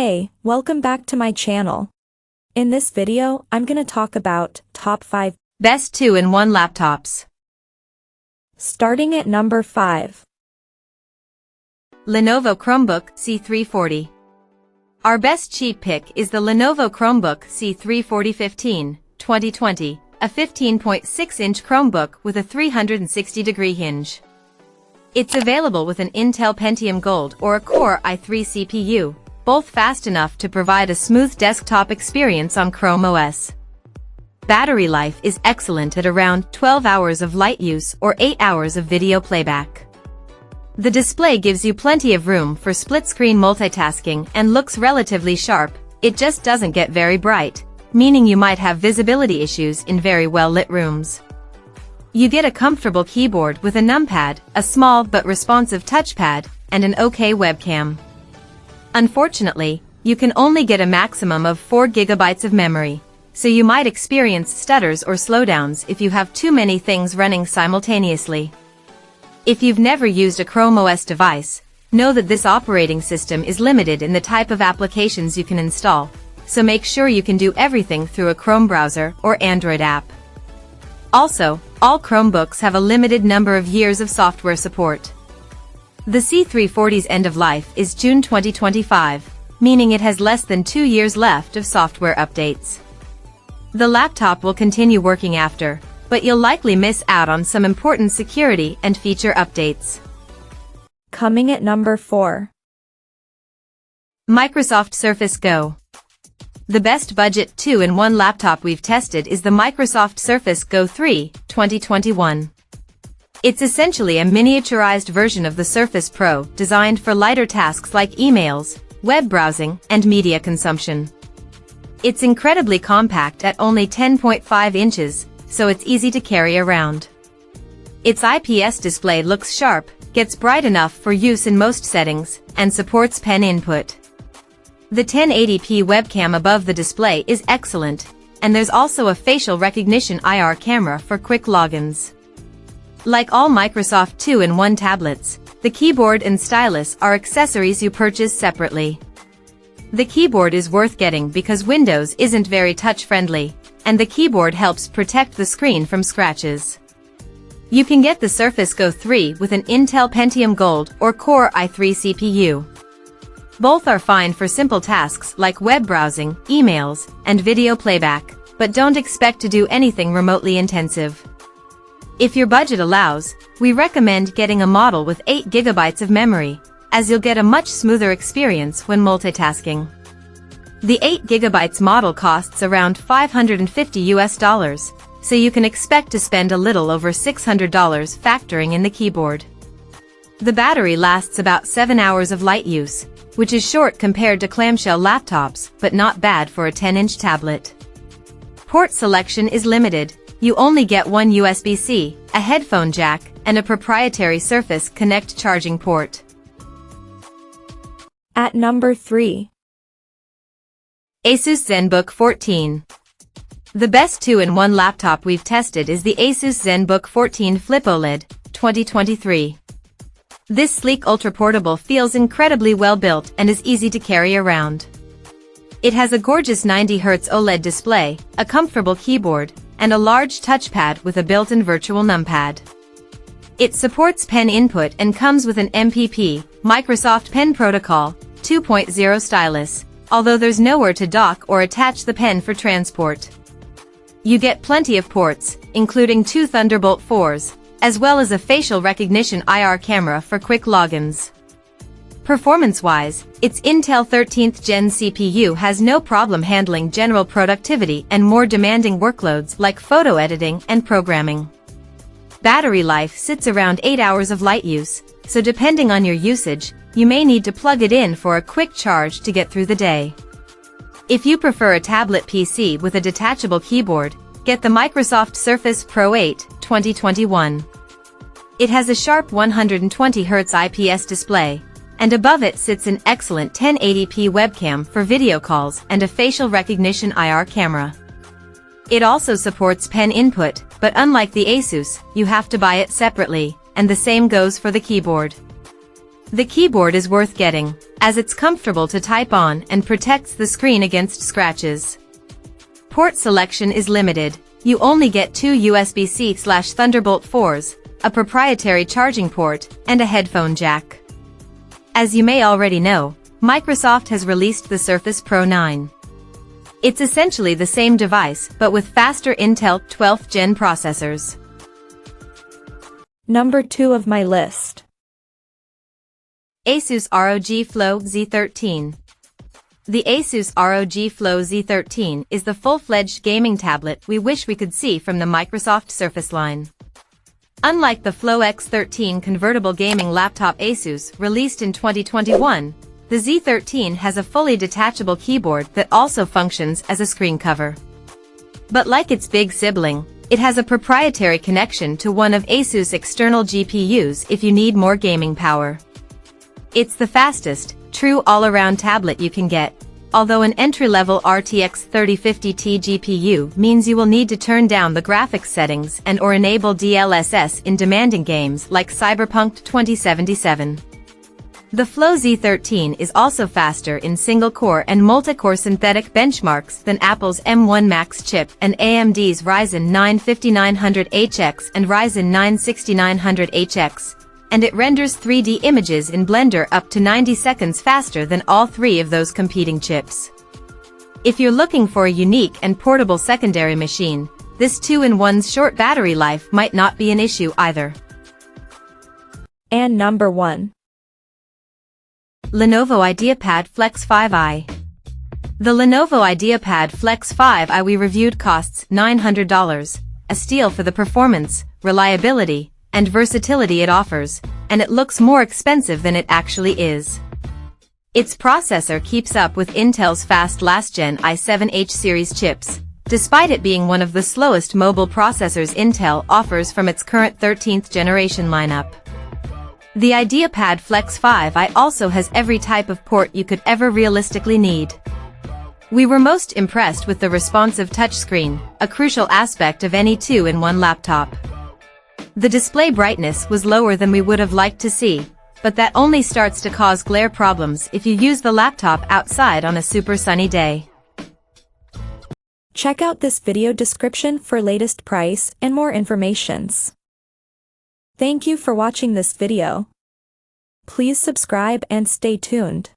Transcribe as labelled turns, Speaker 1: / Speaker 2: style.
Speaker 1: Hey, welcome back to my channel. In this video, I'm gonna talk about top 5
Speaker 2: best 2-in-1 laptops.
Speaker 1: Starting at number 5.
Speaker 2: Lenovo Chromebook C340. Our best cheap pick is the Lenovo Chromebook C340 2020, a 15.6-inch Chromebook with a 360-degree hinge. It's available with an Intel Pentium Gold or a Core i3 CPU, both fast enough to provide a smooth desktop experience on Chrome OS. Battery life is excellent at around 12 hours of light use or 8 hours of video playback. The display gives you plenty of room for split-screen multitasking and looks relatively sharp. It just doesn't get very bright, meaning you might have visibility issues in very well-lit rooms. You get a comfortable keyboard with a numpad, a small but responsive touchpad, and an OK webcam. Unfortunately, you can only get a maximum of 4 GB of memory, so you might experience stutters or slowdowns if you have too many things running simultaneously. If you've never used a Chrome OS device, know that this operating system is limited in the type of applications you can install, so make sure you can do everything through a Chrome browser or Android app. Also, all Chromebooks have a limited number of years of software support. The C340's end of life is June 2025, meaning it has less than 2 years left of software updates. The laptop will continue working after, but you'll likely miss out on some important security and feature updates.
Speaker 1: Coming at number 4.
Speaker 2: Microsoft Surface Go. The best budget 2-in-1 laptop we've tested is the Microsoft Surface Go 3, 2021. It's essentially a miniaturized version of the Surface Pro designed for lighter tasks like emails, web browsing, and media consumption. It's incredibly compact at only 10.5 inches, so it's easy to carry around. Its IPS display looks sharp, gets bright enough for use in most settings, and supports pen input. The 1080p webcam above the display is excellent, and there's also a facial recognition IR camera for quick logins. Like all Microsoft 2-in-1 tablets, the keyboard and stylus are accessories you purchase separately. The keyboard is worth getting because Windows isn't very touch-friendly, and the keyboard helps protect the screen from scratches. You can get the Surface Go 3 with an Intel Pentium Gold or Core i3 CPU. Both are fine for simple tasks like web browsing, emails, and video playback, but don't expect to do anything remotely intensive. If your budget allows, we recommend getting a model with 8 GB of memory, as you'll get a much smoother experience when multitasking. The 8 GB model costs around $550, so you can expect to spend a little over $600 factoring in the keyboard. The battery lasts about 7 hours of light use, which is short compared to clamshell laptops, but not bad for a 10-inch tablet. Port selection is limited. You only get one USB-C, a headphone jack, and a proprietary Surface Connect charging port.
Speaker 1: At number 3.
Speaker 2: Asus Zenbook 14. The best 2-in-1 laptop we've tested is the Asus Zenbook 14 Flip OLED, 2023. This sleek ultra-portable feels incredibly well-built and is easy to carry around. It has a gorgeous 90Hz OLED display, a comfortable keyboard, and a large touchpad with a built-in virtual numpad. It supports pen input and comes with an MPP, Microsoft Pen Protocol, 2.0 stylus, although there's nowhere to dock or attach the pen for transport. You get plenty of ports, including 2 Thunderbolt 4s, as well as a facial recognition IR camera for quick logins. Performance-wise, its Intel 13th Gen CPU has no problem handling general productivity and more demanding workloads like photo editing and programming. Battery life sits around 8 hours of light use, so depending on your usage, you may need to plug it in for a quick charge to get through the day. If you prefer a tablet PC with a detachable keyboard, get the Microsoft Surface Pro 8, 2021. It has a sharp 120Hz IPS display, and above it sits an excellent 1080p webcam for video calls and a facial recognition IR camera. It also supports pen input, but unlike the Asus, you have to buy it separately, and the same goes for the keyboard. The keyboard is worth getting, as it's comfortable to type on and protects the screen against scratches. Port selection is limited. You only get two USB-C/Thunderbolt 4s, a proprietary charging port, and a headphone jack. As you may already know, Microsoft has released the Surface Pro 9. It's essentially the same device but with faster Intel 12th Gen processors.
Speaker 1: Number 2 of my list.
Speaker 2: Asus ROG Flow Z13. The Asus ROG Flow Z13 is the full-fledged gaming tablet we wish we could see from the Microsoft Surface line. Unlike the Flow X13 convertible gaming laptop Asus released in 2021, the Z13 has a fully detachable keyboard that also functions as a screen cover. But like its big sibling, it has a proprietary connection to one of Asus' external GPUs if you need more gaming power. It's the fastest, true all-around tablet you can get, although an entry-level RTX 3050 Ti GPU means you will need to turn down the graphics settings and/or enable DLSS in demanding games like Cyberpunk 2077. The Flow Z13 is also faster in single-core and multi-core synthetic benchmarks than Apple's M1 Max chip and AMD's Ryzen 9 5900HX and Ryzen 9 6900HX, and it renders 3D images in Blender up to 90 seconds faster than all three of those competing chips. If you're looking for a unique and portable secondary machine, this 2-in-1's short battery life might not be an issue either.
Speaker 1: And number 1.
Speaker 2: Lenovo IdeaPad Flex 5i. The Lenovo IdeaPad Flex 5i we reviewed costs $900, a steal for the performance, reliability, and versatility it offers, and it looks more expensive than it actually is. Its processor keeps up with Intel's fast last-gen i7H series chips, despite it being one of the slowest mobile processors Intel offers from its current 13th generation lineup. The IdeaPad Flex 5i also has every type of port you could ever realistically need. We were most impressed with the responsive touchscreen, a crucial aspect of any 2-in-1 laptop. The display brightness was lower than we would have liked to see, but that only starts to cause glare problems if you use the laptop outside on a super sunny day.
Speaker 1: Check out this video description for latest price and more informations. Thank you for watching this video. Please subscribe and stay tuned.